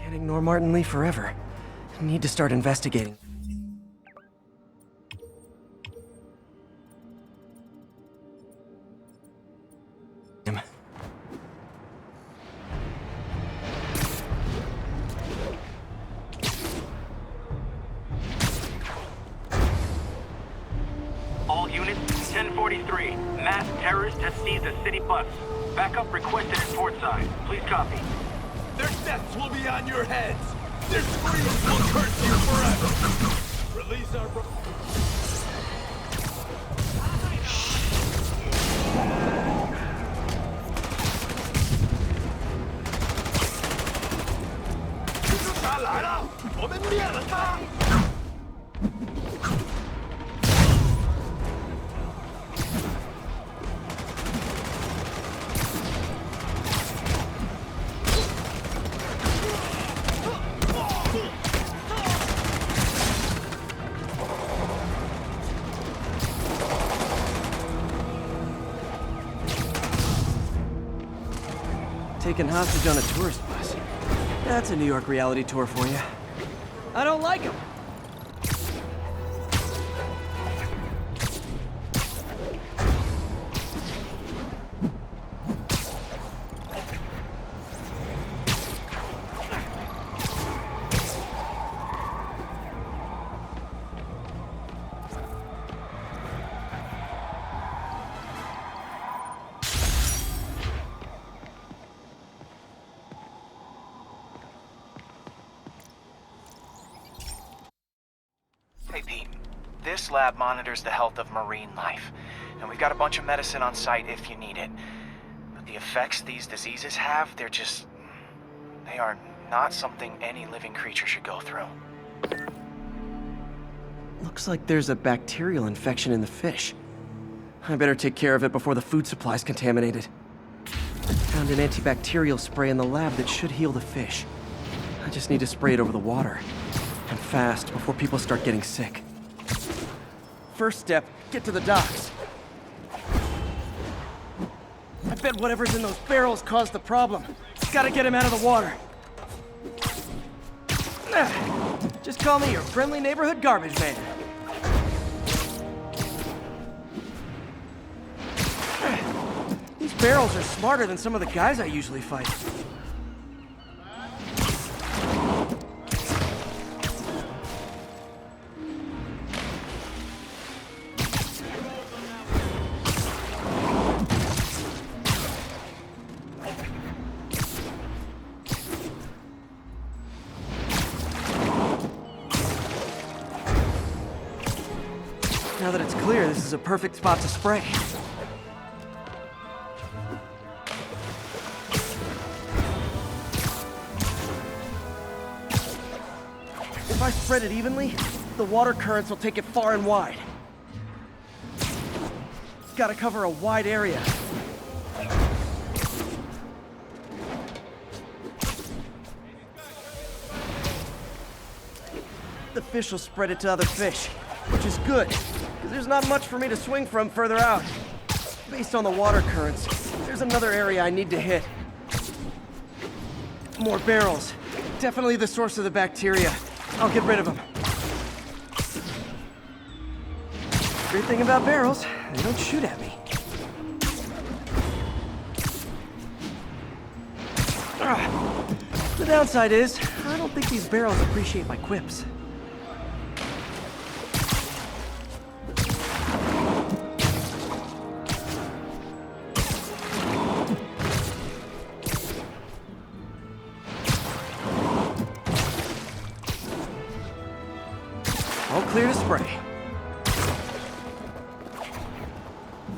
Can't ignore Martin Lee forever. Need to start investigating. All units, 1043. Mass terrorist has seized a city bus. Backup requested at Portside. Please copy. Their deaths will be on your heads! Their screams will curse you forever! Release our... Taken hostage on a tourist bus. That's a New York reality tour for you. I don't like him. Hey Pete, this lab monitors the health of marine life, and we've got a bunch of medicine on site if you need it. But the effects these diseases have, they are not something any living creature should go through. Looks like there's a bacterial infection in the fish. I better take care of it before the food supply's contaminated. Found an antibacterial spray in the lab that should heal the fish. I just need to spray it over the water. And fast, before people start getting sick. First step, get to the docks. I bet whatever's in those barrels caused the problem. Gotta get him out of the water. Just call me your friendly neighborhood garbage man. These barrels are smarter than some of the guys I usually fight. Now that it's clear, this is a perfect spot to spray. If I spread it evenly, the water currents will take it far and wide. Gotta cover a wide area. The fish will spread it to other fish, which is good, because there's not much for me to swing from further out. Based on the water currents, there's another area I need to hit. More barrels. Definitely the source of the bacteria. I'll get rid of them. Great thing about barrels, they don't shoot at me. The downside is, I don't think these barrels appreciate my quips. All clear to spray.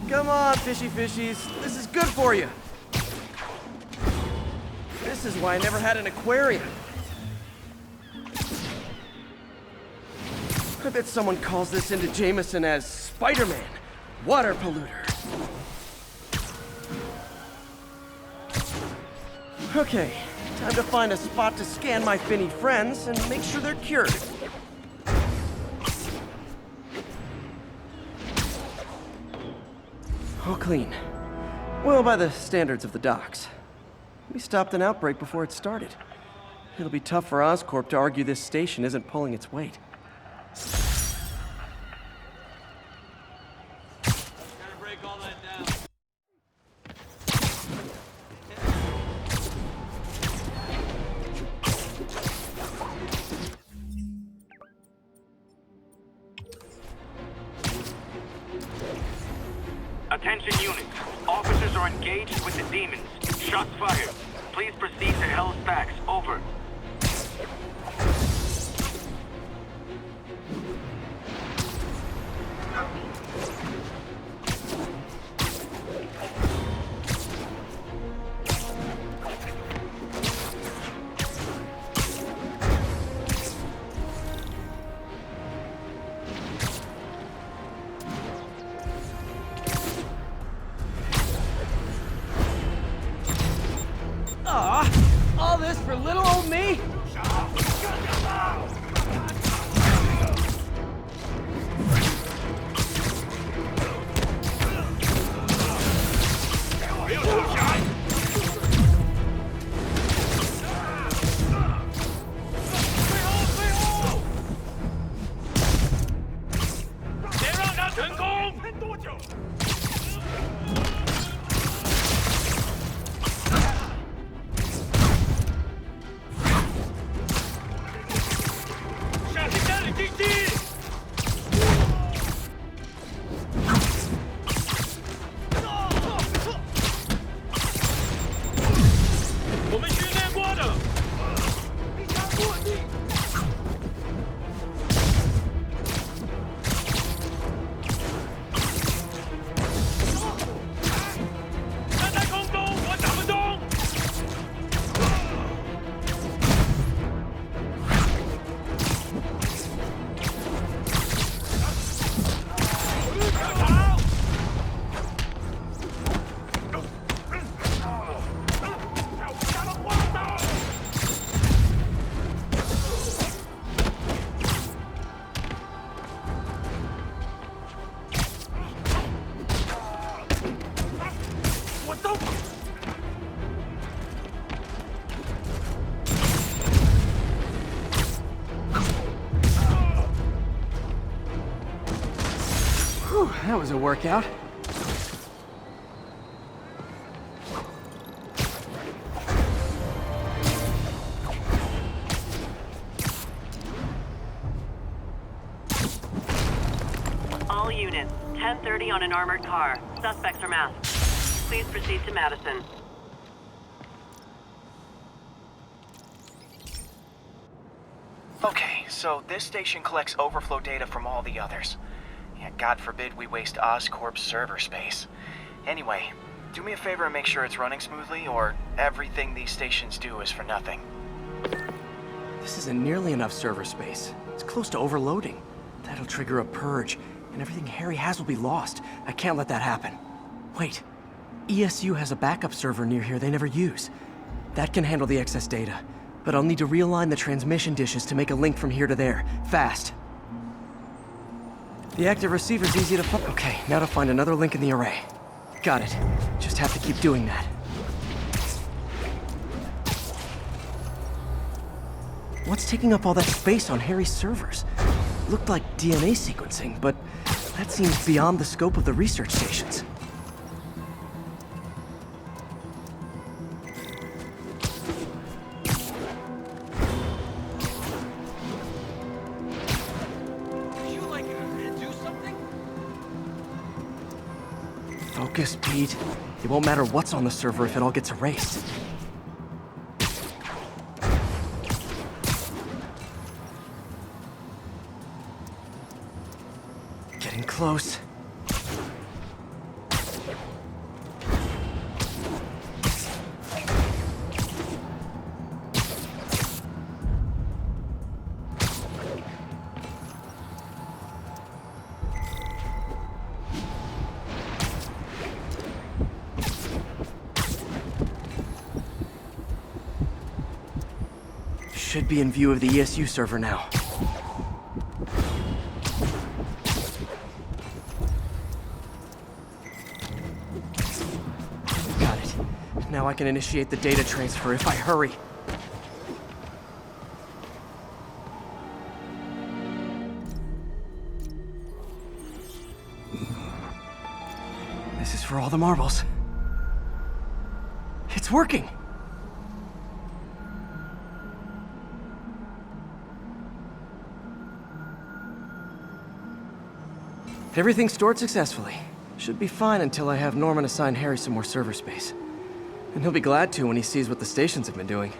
Come on, fishy fishies. This is good for you. This is why I never had an aquarium. I bet someone calls this into Jameson as Spiderman, water polluter. Okay, time to find a spot to scan my finny friends and make sure they're cured. All clean. Well, by the standards of the docks. We stopped an outbreak before it started. It'll be tough for Oscorp to argue this station isn't pulling its weight. Gotta break all that down. Attention units. Officers are engaged with the demons. Shots fired. Please proceed to Hell's Stacks. Over. All this for little old me? Whew, that was a workout. All units, 10:30 on an armored car. Suspects are masked. Please proceed to Madison. Okay, so this station collects overflow data from all the others. Yeah, God forbid we waste Oscorp's server space. Anyway, do me a favor and make sure it's running smoothly, or everything these stations do is for nothing. This isn't nearly enough server space. It's close to overloading. That'll trigger a purge, and everything Harry has will be lost. I can't let that happen. Wait, ESU has a backup server near here they never use. That can handle the excess data, but I'll need to realign the transmission dishes to make a link from here to there, fast. The active receiver's easy to find. Okay, now to find another link in the array. Got it. Just have to keep doing that. What's taking up all that space on Harry's servers? Looked like DNA sequencing, but that seems beyond the scope of the research stations. Focus, Pete. It won't matter what's on the server if it all gets erased. Getting close. Should be in view of the ESU server now. Got it. Now I can initiate the data transfer if I hurry. for all the marbles. It's working! Everything's stored successfully. Should be fine until I have Norman assign Harry some more server space. And he'll be glad to when he sees what the stations have been doing.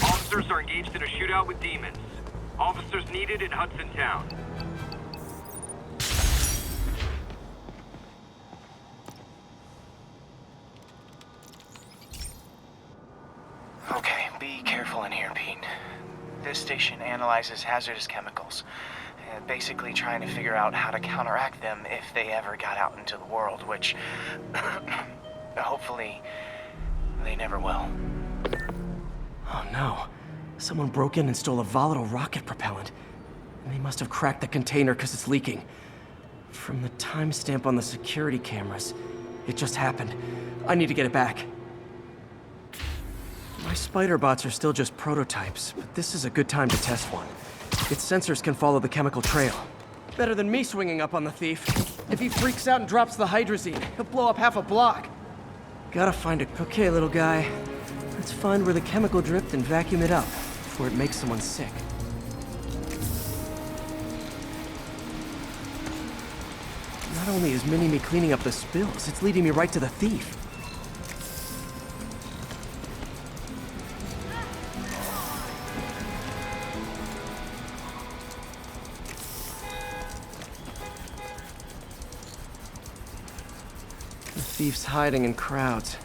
Officers are engaged in a shootout with demons. Officers needed in Hudson Town. Okay, be careful in here, Pete. This station analyzes hazardous chemicals, basically trying to figure out how to counteract them if they ever got out into the world, which hopefully they never will. Oh no. Someone broke in and stole a volatile rocket propellant. And they must have cracked the container because it's leaking. From the timestamp on the security cameras, it just happened. I need to get it back. My spider bots are still just prototypes, but this is a good time to test one. Its sensors can follow the chemical trail. Better than me swinging up on the thief. If he freaks out and drops the hydrazine, he'll blow up half a block. Gotta find it. Okay, little guy. Let's find where the chemical dripped and vacuum it up before it makes someone sick. Not only is Mini-Me cleaning up the spills, it's leading me right to the thief. The thief's hiding in crowds.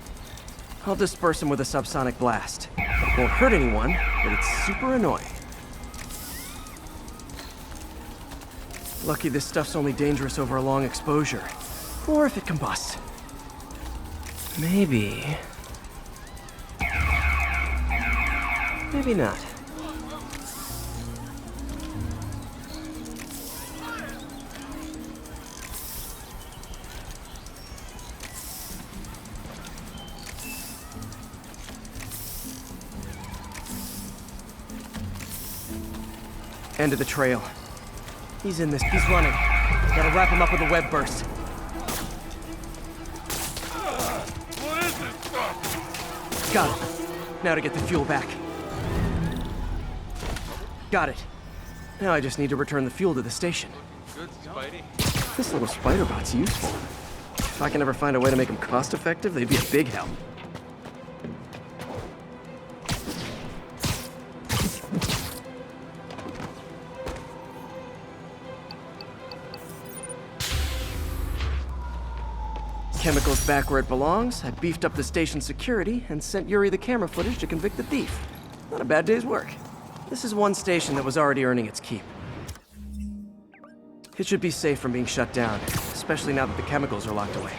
I'll disperse him with a subsonic blast. Won't hurt anyone, but it's super annoying. Lucky this stuff's only dangerous over a long exposure. Or if it combusts. Maybe... maybe not. End of the trail. He's in this. He's running. Gotta wrap him up with a web burst. What is this stuff? Got it. Now to get the fuel back. Got it. Now I just need to return the fuel to the station. Good, Spidey. This little spider bot's useful. If I can ever find a way to make them cost-effective, they'd be a big help. Chemicals back where it belongs. I beefed up the station security and sent Yuri the camera footage to convict the thief. Not a bad day's work. This is one station that was already earning its keep. It should be safe from being shut down, especially now that the chemicals are locked away.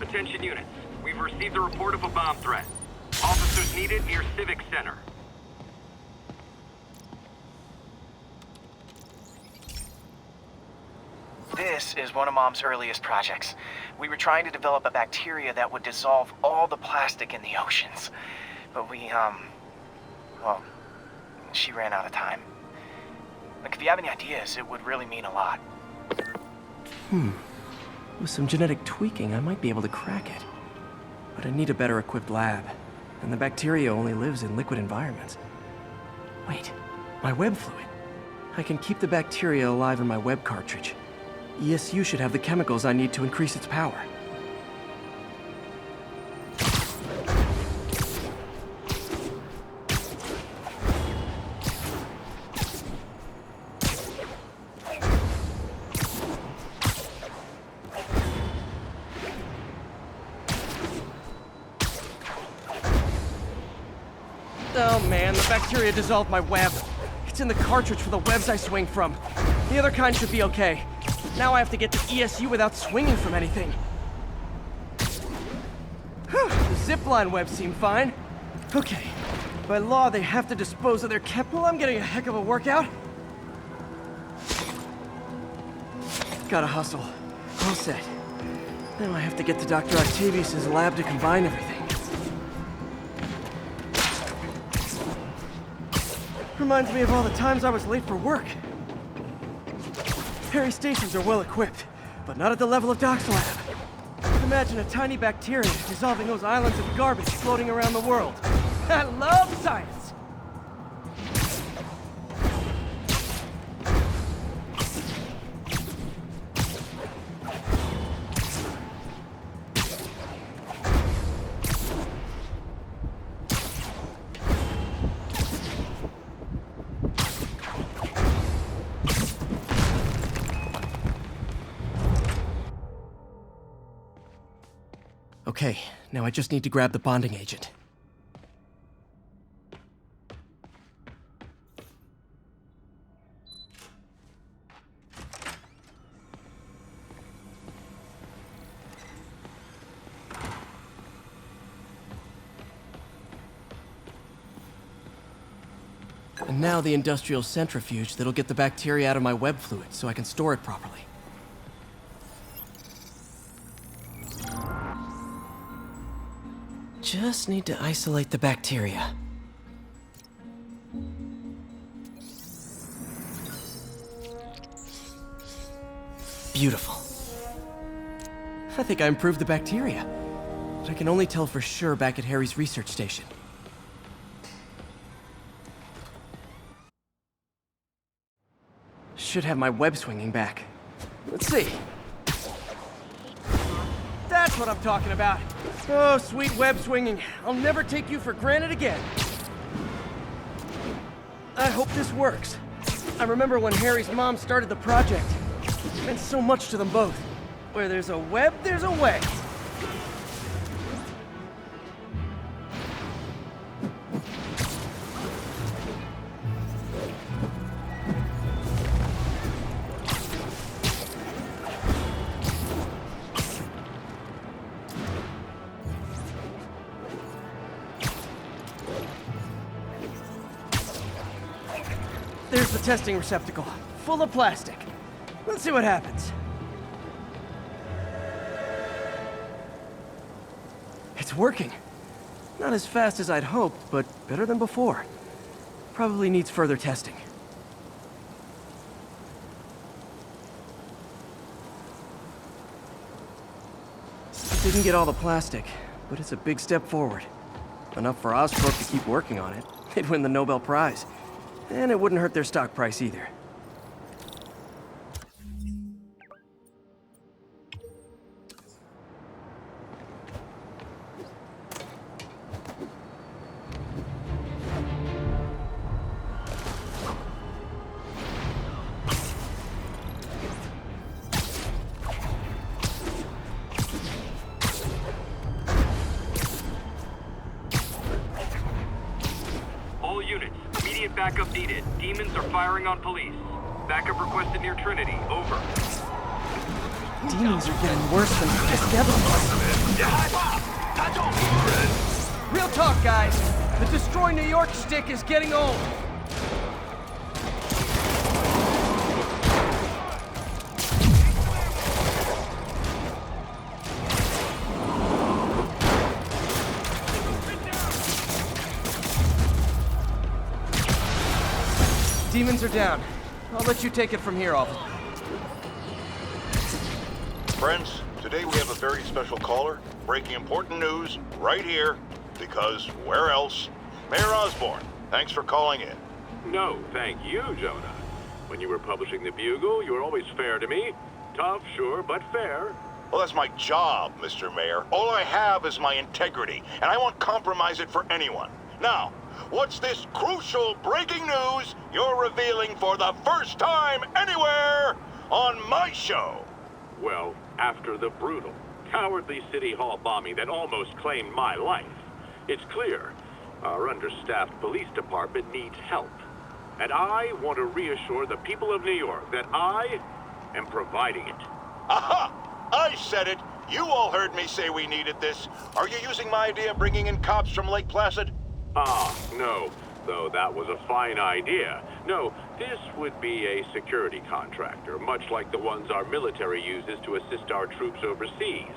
Attention units. We've received a report of a bomb threat. Officers needed near Civic Center. This is one of Mom's earliest projects. We were trying to develop a bacteria that would dissolve all the plastic in the oceans. But well, she ran out of time. Like, if you have any ideas, it would really mean a lot. With some genetic tweaking, I might be able to crack it. But I need a better equipped lab. And the bacteria only lives in liquid environments. Wait, my web fluid. I can keep the bacteria alive in my web cartridge. ESU should have the chemicals I need to increase its power. Oh man, the bacteria dissolved my web. It's in the cartridge for the webs I swing from. The other kind should be okay. Now I have to get to ESU without swinging from anything. Whew, the zipline webs seem fine. Okay, by law they have to dispose of their Well, I'm getting a heck of a workout. Gotta hustle. All set. Now I have to get to Dr. Octavius's lab to combine everything. Reminds me of all the times I was late for work. Harry's stations are well equipped, but not at the level of Doc's lab. Imagine a tiny bacteria dissolving those islands of garbage floating around the world. I love science! Okay, now I just need to grab the bonding agent. And now the industrial centrifuge that'll get the bacteria out of my web fluid so I can store it properly. Just need to isolate the bacteria. Beautiful. I think I improved the bacteria. But I can only tell for sure back at Harry's research station. Should have my web swinging back. Let's see. That's what I'm talking about. Oh, sweet web swinging. I'll never take you for granted again. I hope this works. I remember when Harry's mom started the project. It meant so much to them both. Where there's a web, there's a way. There's the testing receptacle, full of plastic. Let's see what happens. It's working. Not as fast as I'd hoped, but better than before. Probably needs further testing. Didn't get all the plastic, but it's a big step forward. Enough for Oscorp to keep working on it. They'd win the Nobel Prize. And it wouldn't hurt their stock price either. All units, immediate backup needed. Demons are firing on police. Backup requested near Trinity. Over. Demons are getting worse than just devils. Real talk, guys. The Destroy New York stick is getting old. Demons are down. I'll let you take it from here, officer. Friends, today we have a very special caller, breaking important news right here, because where else? Mayor Osborn, thanks for calling in. No, thank you, Jonah. When you were publishing the Bugle, you were always fair to me. Tough, sure, but fair. Well, that's my job, Mr. Mayor. All I have is my integrity, and I won't compromise it for anyone. Now, what's this crucial breaking news you're revealing for the first time anywhere on my show? Well, after the brutal, cowardly City Hall bombing that almost claimed my life, it's clear our understaffed police department needs help. And I want to reassure the people of New York that I am providing it. Aha! I said it! You all heard me say we needed this. Are you using my idea of bringing in cops from Lake Placid? Ah, no. Though that was a fine idea. No, this would be a security contractor, much like the ones our military uses to assist our troops overseas.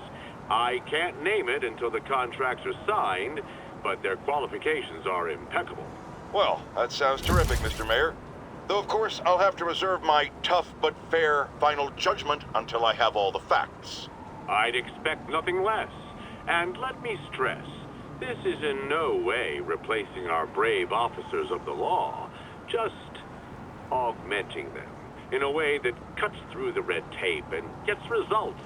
I can't name it until the contracts are signed, but their qualifications are impeccable. Well, that sounds terrific, Mr. Mayor. Though, of course, I'll have to reserve my tough but fair final judgment until I have all the facts. I'd expect nothing less. And let me stress, this is in no way replacing our brave officers of the law, just augmenting them in a way that cuts through the red tape and gets results.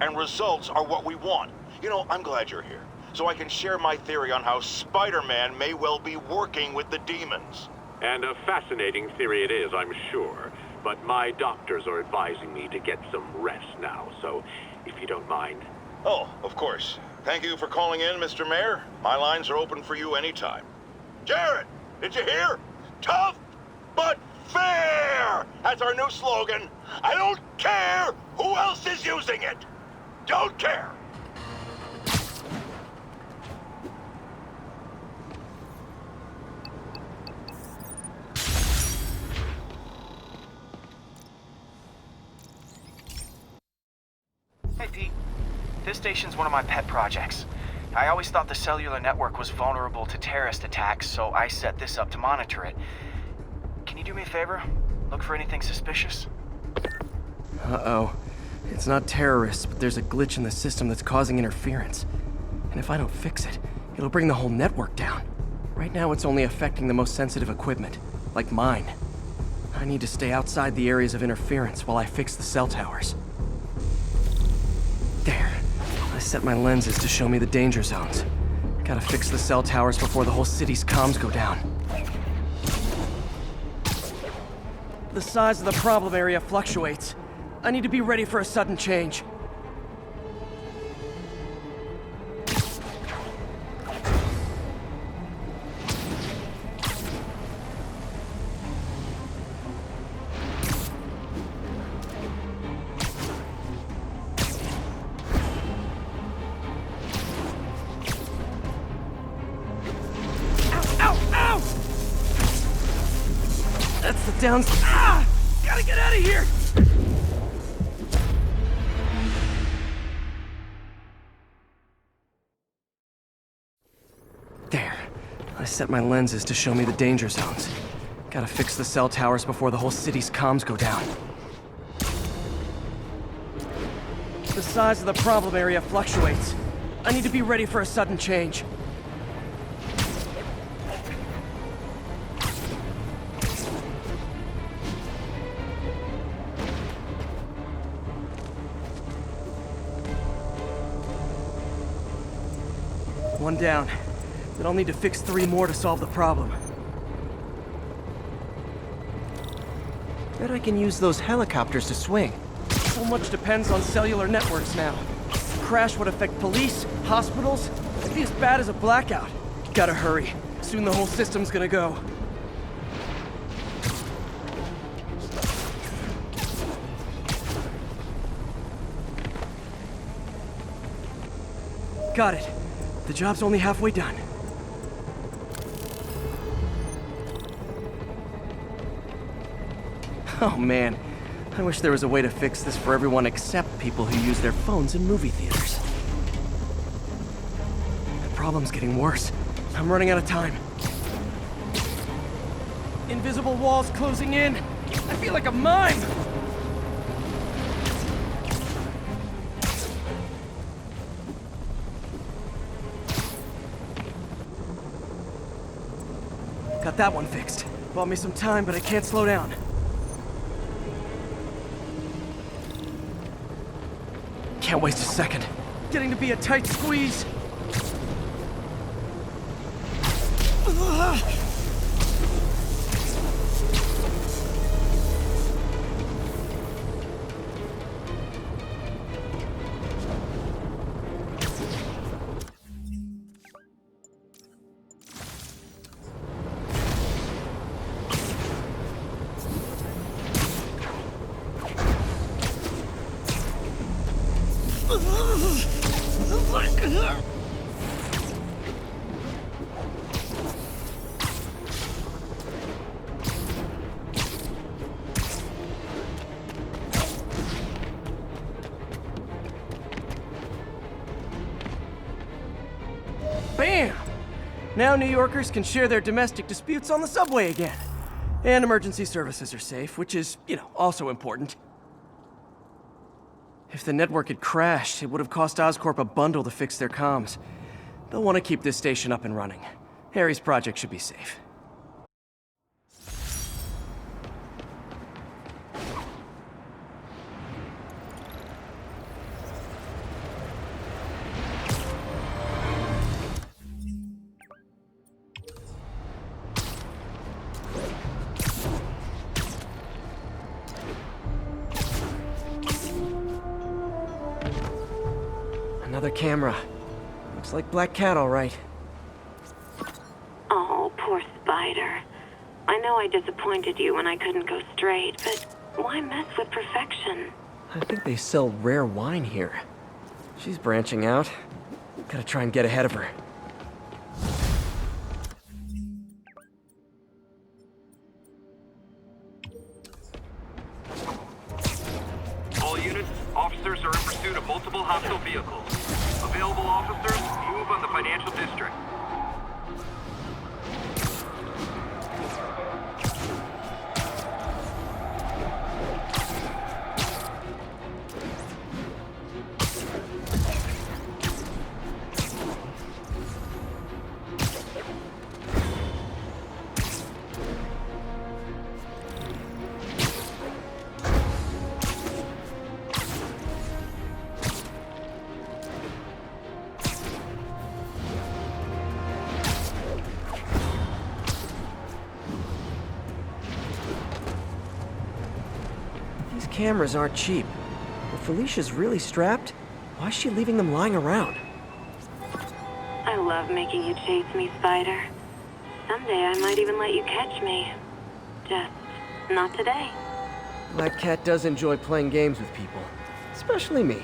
And results are what we want. You know, I'm glad you're here, so I can share my theory on how Spider-Man may well be working with the demons. And a fascinating theory it is, I'm sure. But my doctors are advising me to get some rest now, so if you don't mind. Oh, of course. Thank you for calling in, Mr. Mayor. My lines are open for you anytime. Jared, did you hear? Tough but fair! That's our new slogan. I don't care who else is using it. Don't care. Hey, Pete. This station's one of my pet projects. I always thought the cellular network was vulnerable to terrorist attacks, so I set this up to monitor it. Can you do me a favor? Look for anything suspicious? Uh-oh. It's not terrorists, but there's a glitch in the system that's causing interference. And if I don't fix it, it'll bring the whole network down. Right now, it's only affecting the most sensitive equipment, like mine. I need to stay outside the areas of interference while I fix the cell towers. There. I set my lenses to show me the danger zones. Gotta fix the cell towers before the whole city's comms go down. The size of the problem area fluctuates. I need to be ready for a sudden change. That's the downs. Ah! Gotta get out of here! There. I set my lenses to show me the danger zones. Gotta fix the cell towers before the whole city's comms go down. The size of the problem area fluctuates. I need to be ready for a sudden change. One down. Then I'll need to fix 3 more to solve the problem. Bet I can use those helicopters to swing. So much depends on cellular networks now. A crash would affect police, hospitals. It'd be as bad as a blackout. Gotta hurry. Soon the whole system's gonna go. Got it. The job's only halfway done. Oh man, I wish there was a way to fix this for everyone except people who use their phones in movie theaters. The problem's getting worse. I'm running out of time. Invisible walls closing in. I feel like a mime. Got that one fixed. Bought me some time, but I can't slow down. can't waste a second. Getting to be a tight squeeze. Bam! Now New Yorkers can share their domestic disputes on the subway again. And emergency services are safe, which is, also important. If the network had crashed, it would have cost Oscorp a bundle to fix their comms. They'll want to keep this station up and running. Harry's project should be safe. Another camera. Looks like Black Cat, all right. Oh, poor Spider. I know I disappointed you when I couldn't go straight, but why mess with perfection? I think they sell rare wine here. She's branching out. Gotta try and get ahead of her. All units, officers are in pursuit of multiple hostile vehicles. Available officers, move on the financial district. These cameras aren't cheap. If Felicia's really strapped, why is she leaving them lying around? I love making you chase me, Spider. Someday I might even let you catch me. Just not today. Black Cat does enjoy playing games with people. Especially me.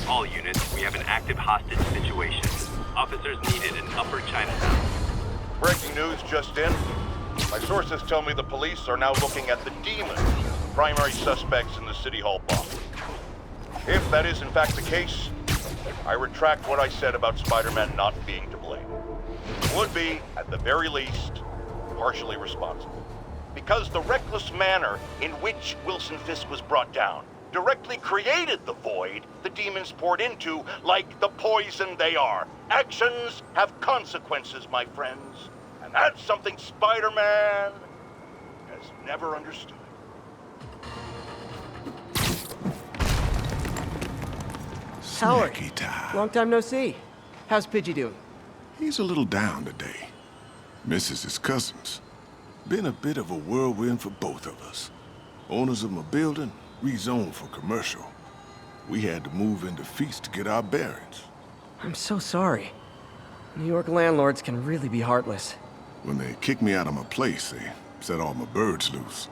All units, we have an active hostage situation. Officers needed in Upper Chinatown. Breaking news just in. My sources tell me the police are now looking at the demons as the primary suspects in the City Hall bomb. If that is in fact the case, I retract what I said about Spider-Man not being to blame. He would be, at the very least, partially responsible. Because the reckless manner in which Wilson Fisk was brought down directly created the void the demons poured into, like the poison they are. Actions have consequences, my friends. And that's something Spider-Man has never understood. Howard, Snacky time. long time no see. How's Pidgey doing? He's a little down today. Misses his cousins. Been a bit of a whirlwind for both of us. Owners of my building rezoned for commercial. We had to move into Feast to get our bearings. I'm so sorry. New York landlords can really be heartless. When they kicked me out of my place, they set all my birds loose.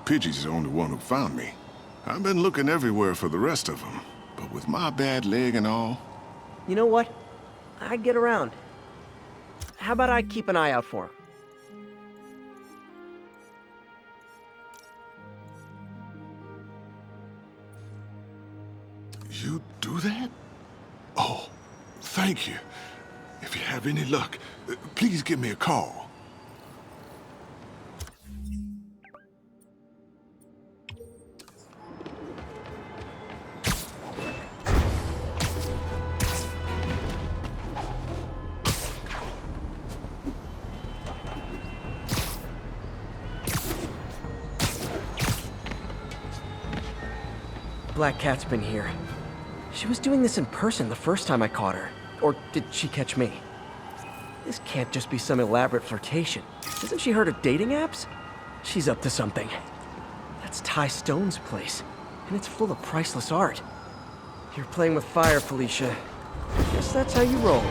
Pidgey's the only one who found me. I've been looking everywhere for the rest of them, but with my bad leg and all... You know what? I'd get around. How about I keep an eye out for him? You do that? Oh, thank you. If you have any luck, please give me a call. Black Cat's been here. She was doing this in person the first time I caught her. Or did she catch me? This can't just be some elaborate flirtation. Hasn't she heard of dating apps? She's up to something. That's Ty Stone's place, and it's full of priceless art. You're playing with fire, Felicia. Guess that's how you roll.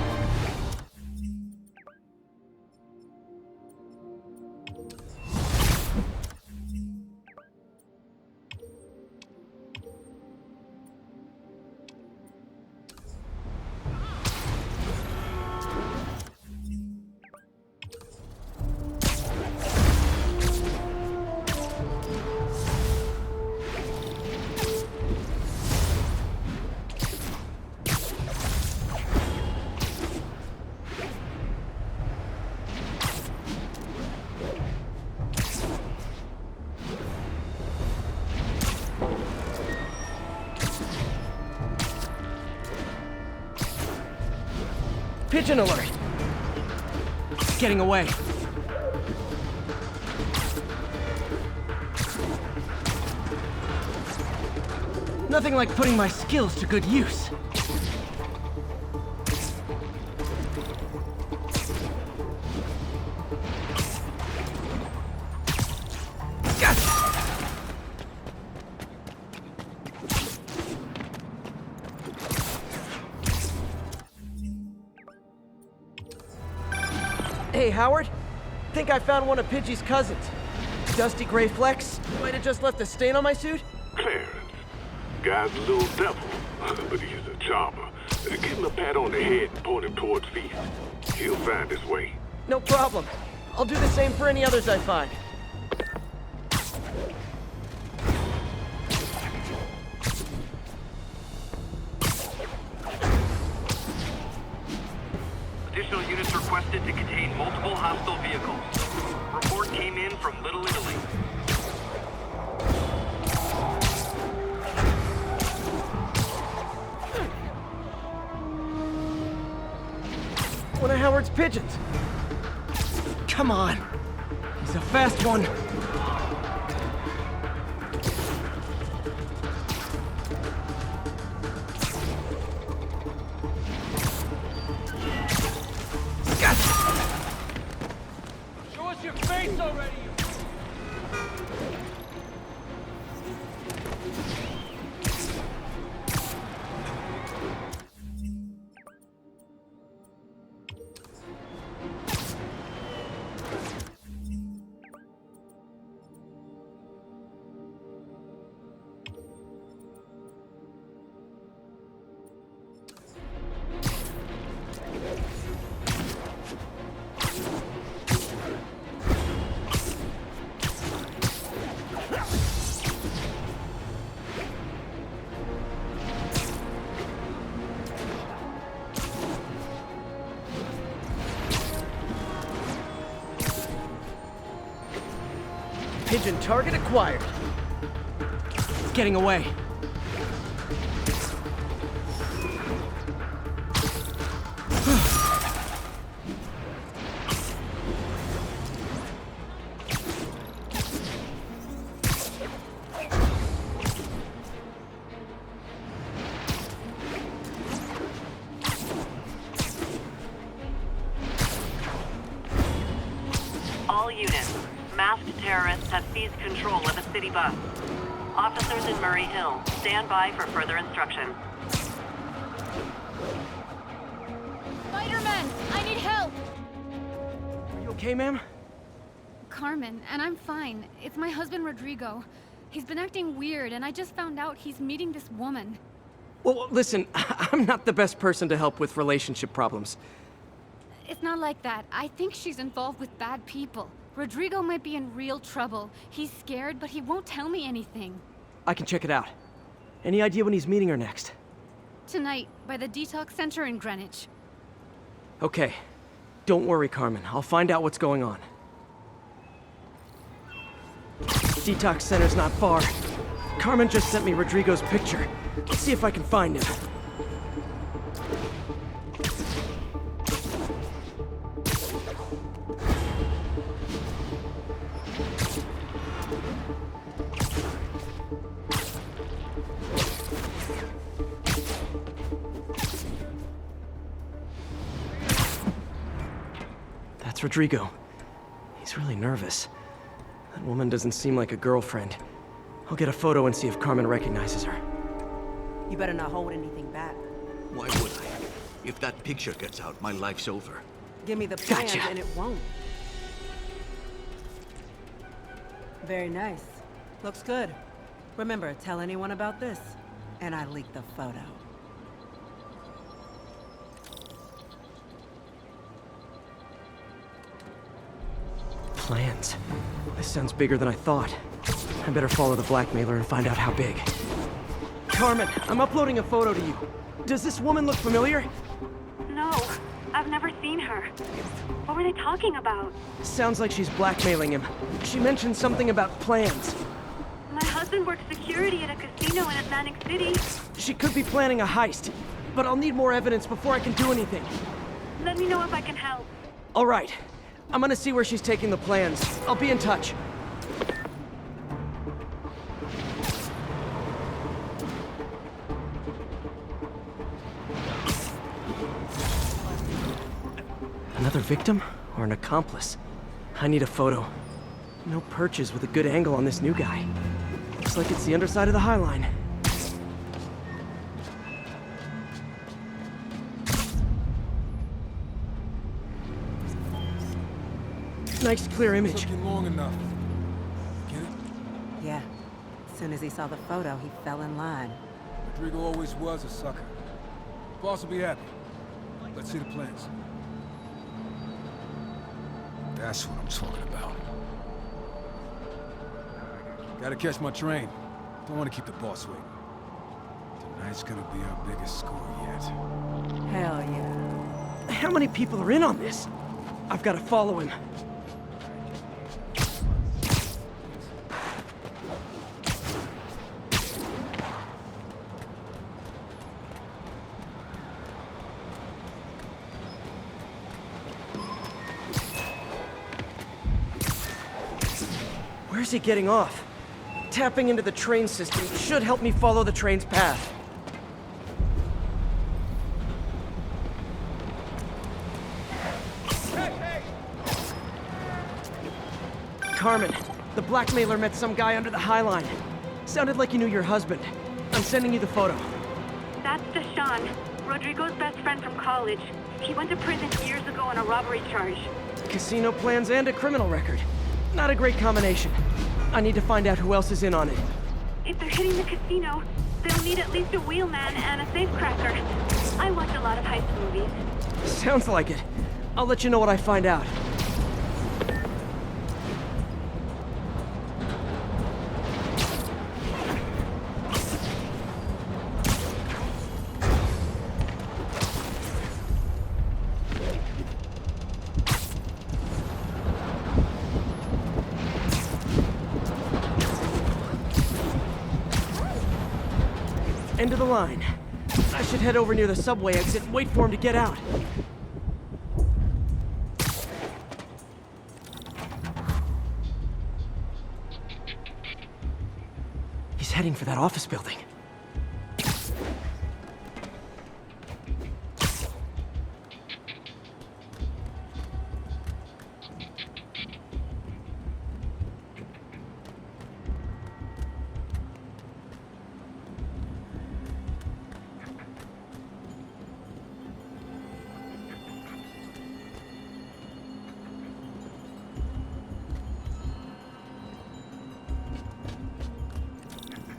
Pigeon alert! It's getting away. Nothing like putting my skills to good use. Hey, Howard. Think I found one of Pidgey's cousins. Dusty gray flecks. Might have just left a stain on my suit. Clarence. Guy's a little devil, but he's a charmer. Give him a pat on the head and point him towards feast. He'll find his way. No problem. I'll do the same for any others I find. Additional units requested to contain multiple hostile vehicles. Report came in from Little Italy. One of Howard's pigeons. Come on. He's a fast one. Show us your face already, you... Pigeon target acquired. It's getting away. All units. Masked terrorists have seized control of a city bus. Officers in Murray Hill, stand by for further instruction. Spiderman! I need help! Are you okay, ma'am? Carmen, and I'm fine. It's my husband, Rodrigo. He's been acting weird, and I just found out he's meeting this woman. Well, listen, I'm not the best person to help with relationship problems. It's not like that. I think she's involved with bad people. Rodrigo might be in real trouble. He's scared, but he won't tell me anything. I can check it out. Any idea when he's meeting her next? Tonight, by the detox center in Greenwich. Okay. Don't worry, Carmen. I'll find out what's going on. Detox center's not far. Carmen just sent me Rodrigo's picture. Let's see if I can find him. That's Rodrigo. He's really nervous. That woman doesn't seem like a girlfriend. I'll get a photo and see if Carmen recognizes her. You better not hold anything back. Why would I? If that picture gets out, my life's over. Give me the plans Gotcha. and it won't. Very nice. Looks good. Remember, tell anyone about this, and I leak the photo. Plans. This sounds bigger than I thought. I better follow the blackmailer and find out how big. Carmen, I'm uploading a photo to you. Does this woman look familiar? No, I've never seen her. What were they talking about? Sounds like she's blackmailing him. She mentioned something about plans. My husband works security at a casino in Atlantic City. She could be planning a heist, but I'll need more evidence before I can do anything. Let me know if I can help. All right. I'm gonna see where she's taking the plans. I'll be in touch. Another victim or an accomplice? I need a photo. No perches with a good angle on this new guy. Looks like it's the underside of the High Line. Nice clear image. Took you long enough. Get it? Yeah. As soon as he saw the photo, he fell in line. Rodrigo always was a sucker. Boss will be happy. Let's see the plans. That's what I'm talking about. Gotta catch my train. Don't want to keep the boss waiting. Tonight's gonna be our biggest score yet. Hell yeah. How many people are in on this? I've got to follow him. Where's he getting off? Tapping into the train system should help me follow the train's path. Carmen, the blackmailer met some guy under the High Line. Sounded like you knew your husband. I'm sending you the photo. That's Deshaun, Rodrigo's best friend from college. He went to prison years ago on a robbery charge. Casino plans and a criminal record. Not a great combination. I need to find out who else is in on it. If they're hitting the casino, they'll need at least a wheelman and a safecracker. I watch a lot of heist movies. Sounds like it. I'll let you know what I find out. End of the line. I should head over near the subway exit and wait for him to get out. He's heading for that office building.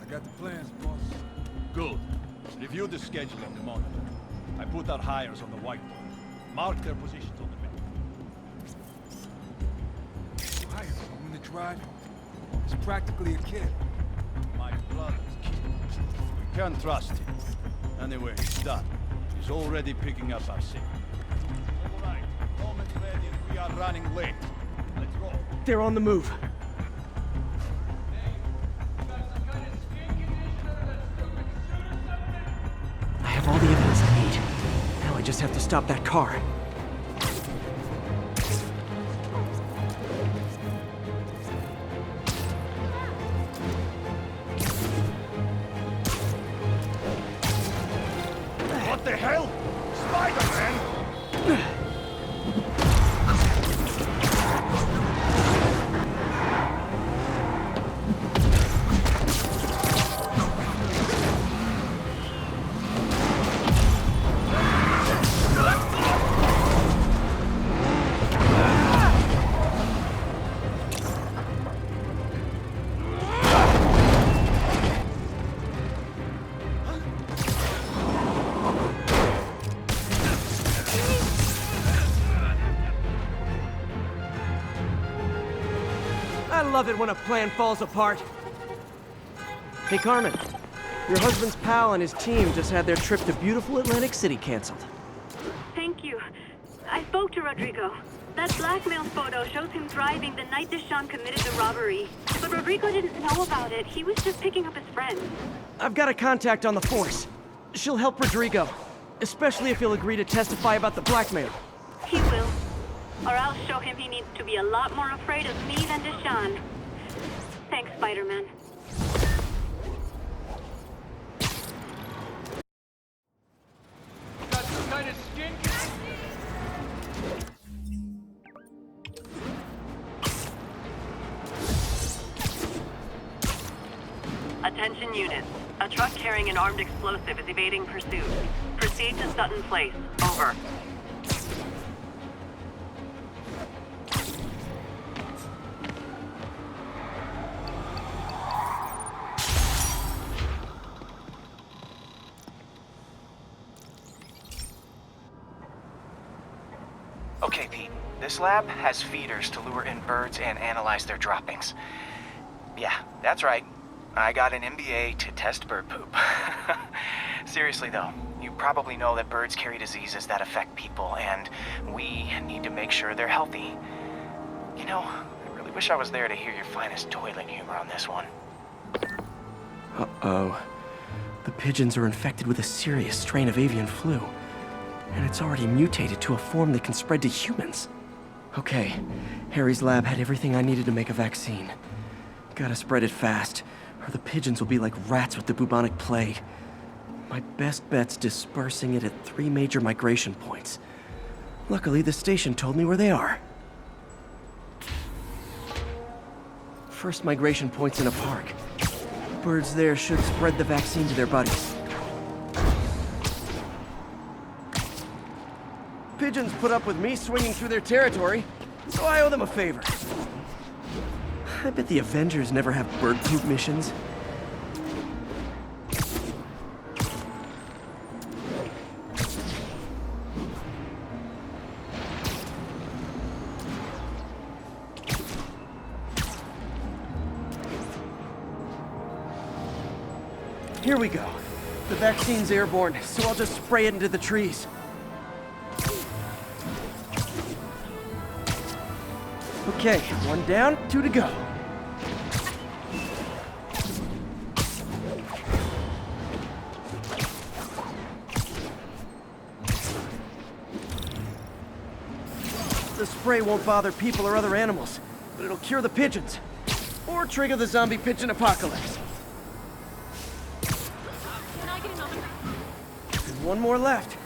Got the plans, boss. Good. Review the schedule on the monitor. I put our hires on the whiteboard. Mark their positions on the map. Hire someone to drive. He's practically a kid. My brother's kid. We can't trust him. Anyway, he's done. He's already picking up our signal. All right, moment's ready and we are running late. Let's go. They're on the move. I have all the evidence I need. Now I just have to stop that car. What the hell? Spiderman! I love it when a plan falls apart. Hey, Carmen. Your husband's pal and his team just had their trip to beautiful Atlantic City canceled. Thank you. I spoke to Rodrigo. That blackmail photo shows him driving the night Deshawn committed the robbery. But Rodrigo didn't know about it. He was just picking up his friend. I've got a contact on the force. She'll help Rodrigo, especially if he'll agree to testify about the blackmail. He will. Or I'll show him he needs to be a lot more afraid of me than Deshawn. Thanks, Spiderman. Got some kind of skin. Attention units. A truck carrying an armed explosive is evading pursuit. Proceed to Sutton Place. Over. Okay, Pete. This lab has feeders to lure in birds and analyze their droppings. Yeah, that's right. I got an MBA to test bird poop. Seriously though, you probably know that birds carry diseases that affect people, and we need to make sure they're healthy. You know, I really wish I was there to hear your finest toilet humor on this one. Uh-oh. The pigeons are infected with a serious strain of avian flu. And it's already mutated to a form that can spread to humans. Okay, Harry's lab had everything I needed to make a vaccine. Gotta spread it fast, or the pigeons will be like rats with the bubonic plague. My best bet's dispersing it at 3 major migration points. Luckily, the station told me where they are. First migration point's in a park. Birds there should spread the vaccine to their buddies. Pigeons put up with me swinging through their territory, so I owe them a favor. I bet the Avengers never have bird poop missions. Here we go. The vaccine's airborne, so I'll just spray it into the trees. Okay, 1 down, 2 to go. The spray won't bother people or other animals, but it'll cure the pigeons. Or trigger the zombie pigeon apocalypse. And 1 more left.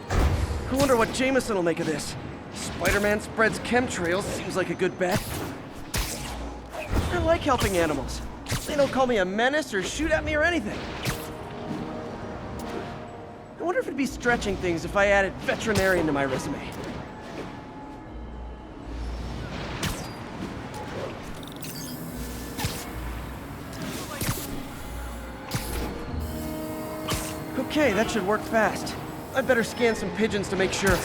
I wonder what Jameson will make of this. Spider-Man spreads chemtrails, seems like a good bet. I like helping animals. They don't call me a menace or shoot at me or anything. I wonder if it'd be stretching things if I added veterinarian to my resume. Okay, that should work fast. I'd better scan some pigeons to make sure.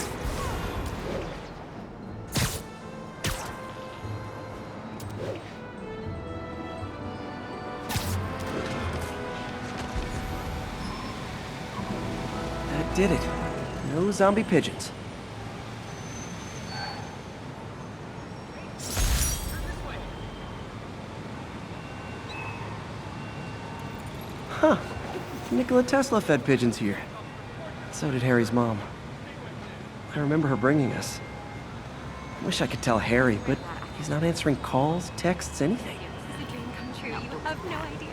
That did it. No zombie pigeons. Huh. Nikola Tesla fed pigeons here. So did Harry's mom. I remember her bringing us. I wish I could tell Harry, but he's not answering calls, texts, anything. This is a dream come true. You have no idea.